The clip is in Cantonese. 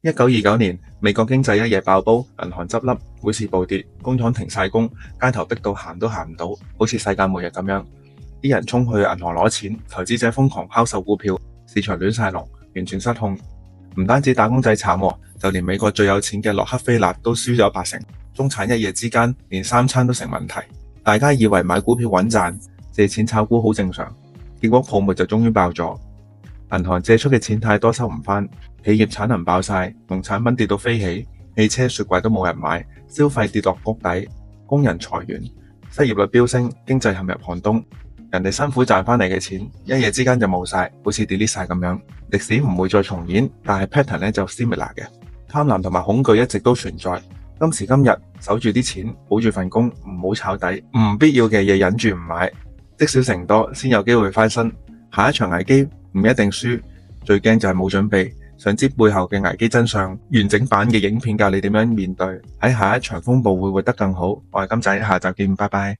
1929年，美國經濟一夜爆煲，銀行執笠，股市暴跌，工廠停晒工，街頭逼到行都行唔到，好似世界末日咁樣。啲人衝去銀行攞錢，投資者瘋狂拋售股票，市場亂晒龍，完全失控。唔單止打工仔慘，就連美國最有錢嘅洛克菲勒都輸咗80%，中產一夜之間連3餐都成問題。大家以為買股票穩賺，借錢炒股好正常，結果泡沫就終於爆咗。銀行借出嘅錢太多收唔返，企業產能爆晒，農產品跌到飛起，汽車雪櫃都冇人買，消費跌落谷底，工人裁員，失業率飆升，經濟陷入寒冬。人哋辛苦賺返嚟嘅錢，一夜之間就冇晒，好似 delete 晒咁樣。歷史唔會再重演，但係 pattern 咧就 similar 嘅。貪婪同埋恐懼一直都存在。今時今日，守住啲錢，保住份工，唔好炒底，唔必要嘅嘢忍住唔買，積少成多先有機會翻身。下一場危機唔一定輸，最驚就係冇準備。想知背後嘅危機真相，完整版嘅影片教你點樣面對，喺下一場風暴會活得更好。我係金仔，下集見，拜拜。